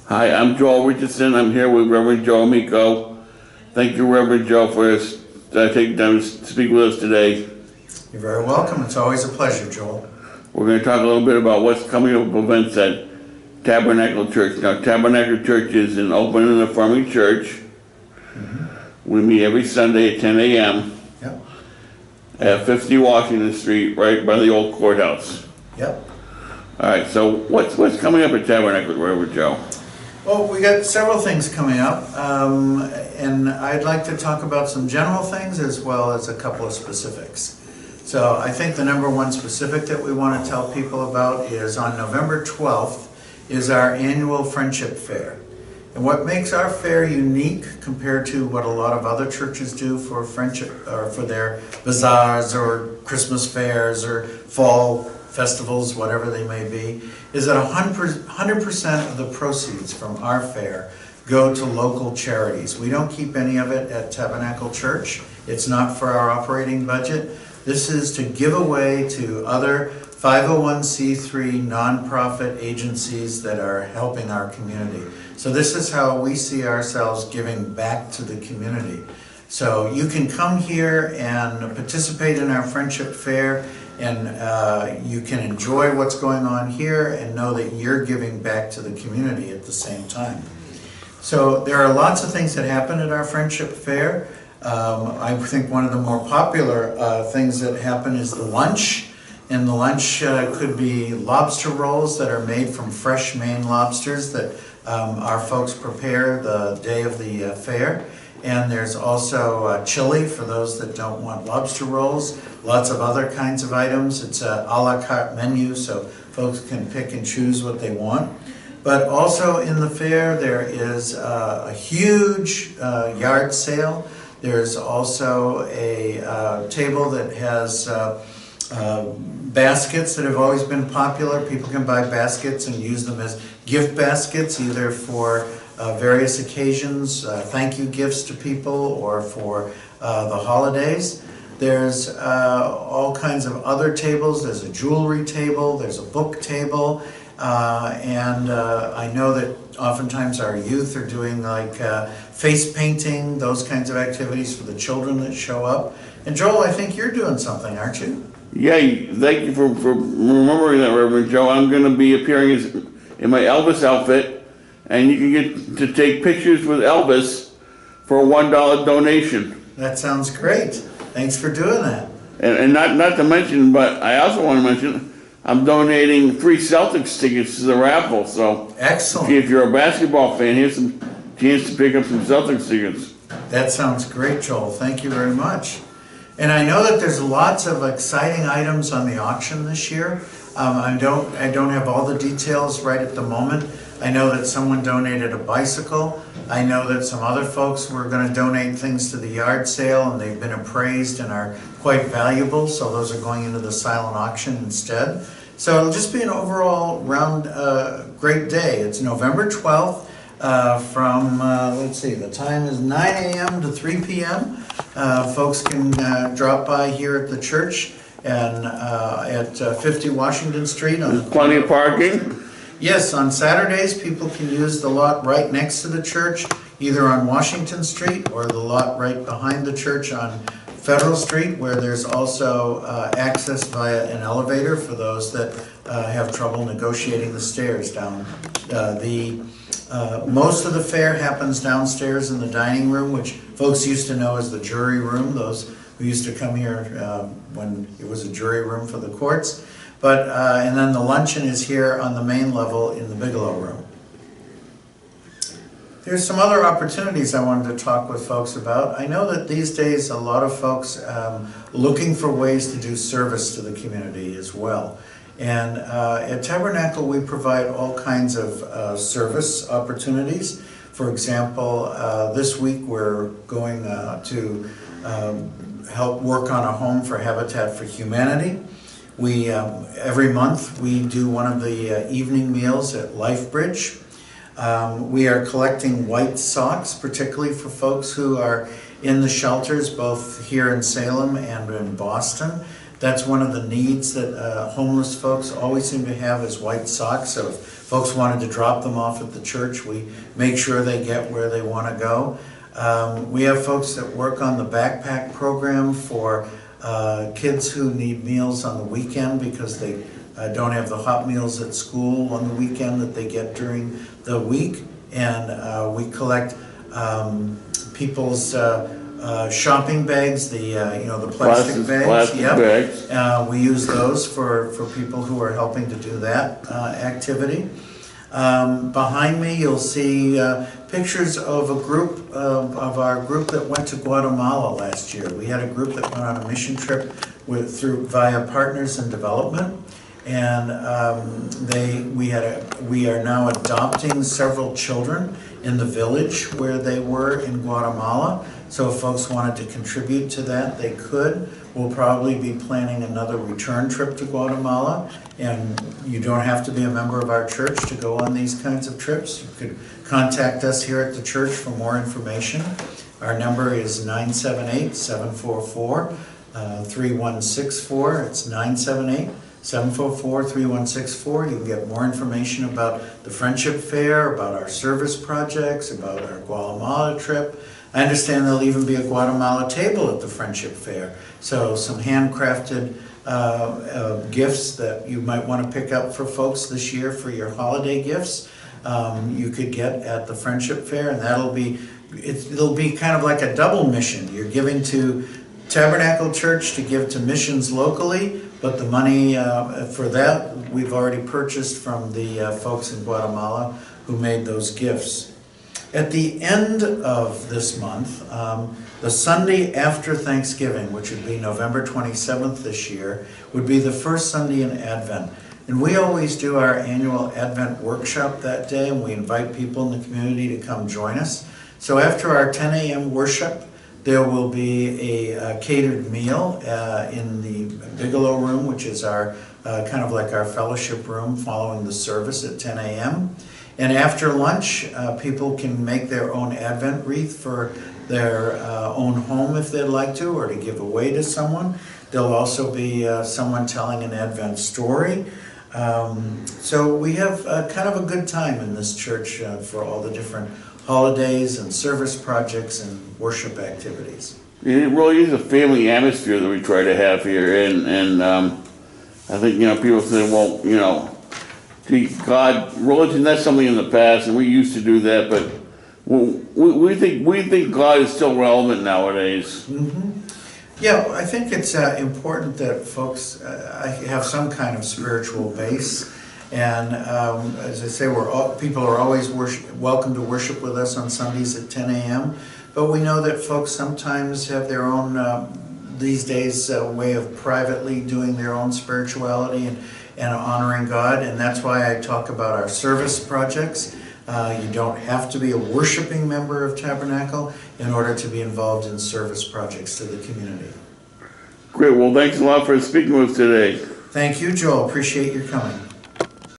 Hi, I'm Joel Richardson. I'm here with Reverend Joe Amico. Thank you, Reverend Joe, for taking time to speak with us today. You're very welcome. It's always a pleasure, Joel. We're going to talk a little bit about what's coming up events at Tabernacle Church. Now, Tabernacle Church is an open and affirming church. We meet every Sunday at 10 a.m. Yep. at 50 Washington Street, right by the old courthouse. Yep. All right, so what's coming up at Tabernacle, Reverend Joe? Well, we got several things coming up, and I'd like to talk about some general things as well as a couple of specifics. So I think the number one specific that we want to tell people about is on November 12th is our annual Friendship Fair. And what makes our fair unique compared to what a lot of other churches do for friendship or for their bazaars or Christmas fairs or fall festivals, whatever they may be, is that 100% of the proceeds from our fair go to local charities. We don't keep any of it at Tabernacle Church. It's not for our operating budget. This is to give away to other 501c3 nonprofit agencies that are helping our community. So this is how we see ourselves giving back to the community. So you can come here and participate in our Friendship Fair, and you can enjoy what's going on here and know that you're giving back to the community at the same time. So there are lots of things that happen at our Friendship Fair. I think one of the more popular things that happen is the lunch. And the lunch could be lobster rolls that are made from fresh Maine lobsters that our folks prepare the day of the fair. And there's also chili for those that don't want lobster rolls. Lots of other kinds of items. It's a la carte menu, so folks can pick and choose what they want. But also in the fair, there is a huge yard sale. There's also a table that has baskets that have always been popular. People can buy baskets and use them as gift baskets, either for various occasions, thank you gifts to people, or for the holidays. There's all kinds of other tables. There's a jewelry table, there's a book table, and I know that oftentimes our youth are doing like face painting, those kinds of activities for the children that show up. And Joel, I think you're doing something, aren't you? Yeah, thank you for remembering that, Reverend Joe. I'm going to be appearing in my Elvis outfit, and you can get to take pictures with Elvis for a $1 donation. That sounds great. Thanks for doing that. And not to mention, but I also want to mention, I'm donating 3 Celtics tickets to the raffle. So excellent. If you're a basketball fan, here's some chance to pick up some Celtics tickets. That sounds great, Joel. Thank you very much. And I know that there's lots of exciting items on the auction this year. I don't have all the details right at the moment. I know that someone donated a bicycle. I know that some other folks were going to donate things to the yard sale, and they've been appraised and are quite valuable, so those are going into the silent auction instead. So it'll just be an overall round great day. It's November 12th from, let's see, the time is 9 a.m. to 3 p.m. Folks can drop by here at the church and at 50 Washington Street. There's plenty of parking? Yes, on Saturdays people can use the lot right next to the church, either on Washington Street or the lot right behind the church on Federal Street, where there's also access via an elevator for those that have trouble negotiating the stairs down. Most of the fair happens downstairs in the dining room, which folks used to know as the jury room, those who used to come here when it was a jury room for the courts. But and then the luncheon is here on the main level in the Bigelow room. There's some other opportunities I wanted to talk with folks about. I know that these days a lot of folks looking for ways to do service to the community as well. And at Tabernacle we provide all kinds of service opportunities. For example, this week we're going to help work on a home for Habitat for Humanity. We every month we do one of the evening meals at LifeBridge. We are collecting white socks, particularly for folks who are in the shelters, both here in Salem and in Boston. That's one of the needs that homeless folks always seem to have is white socks. So if folks wanted to drop them off at the church, we make sure they get where they want to go. We have folks that work on the backpack program for kids who need meals on the weekend because they don't have the hot meals at school on the weekend that they get during the week. And we collect people's shopping bags, the the plastic bags. Plastic bags. We use those for people who are helping to do that activity. Behind me, you'll see pictures of a group of our group that went to Guatemala last year. We had a group that went on a mission trip via Partners in Development, and we are now adopting several children in the village where they were in Guatemala. So if folks wanted to contribute to that, they could. We'll probably be planning another return trip to Guatemala, and you don't have to be a member of our church to go on these kinds of trips. You could contact us here at the church for more information. Our number is 978-744-3164. It's 978-744-3164. You can get more information about the Friendship Fair, about our service projects, about our Guatemala trip. I understand there'll even be a Guatemala table at the Friendship Fair. So some handcrafted gifts that you might want to pick up for folks this year for your holiday gifts, you could get at the Friendship Fair, and it'll be kind of like a double mission. You're giving to Tabernacle Church to give to missions locally, but the money for that we've already purchased from the folks in Guatemala who made those gifts. At the end of this month, the Sunday after Thanksgiving, which would be November 27th this year, would be the first Sunday in Advent. And we always do our annual Advent workshop that day, and we invite people in the community to come join us. So after our 10 a.m. worship, there will be a catered meal in the Bigelow Room, which is our kind of like our fellowship room following the service at 10 a.m. And after lunch, people can make their own Advent wreath for their own home if they'd like to, or to give away to someone. There'll also be someone telling an Advent story. So we have kind of a good time in this church for all the different holidays and service projects and worship activities. It really is a family atmosphere that we try to have here, and I think people say, well, God, religion, that's something in the past, and we used to do that, but we think God is still relevant nowadays. Mm-hmm. Yeah, I think it's important that folks have some kind of spiritual base, and as I say, people are always welcome to worship with us on Sundays at 10 a.m., but we know that folks sometimes have their own, these days, way of privately doing their own spirituality and honoring God, and that's why I talk about our service projects. You don't have to be a worshiping member of Tabernacle in order to be involved in service projects to the community. Great, well thanks a lot for speaking with us today. Thank you, Joel. Appreciate your coming.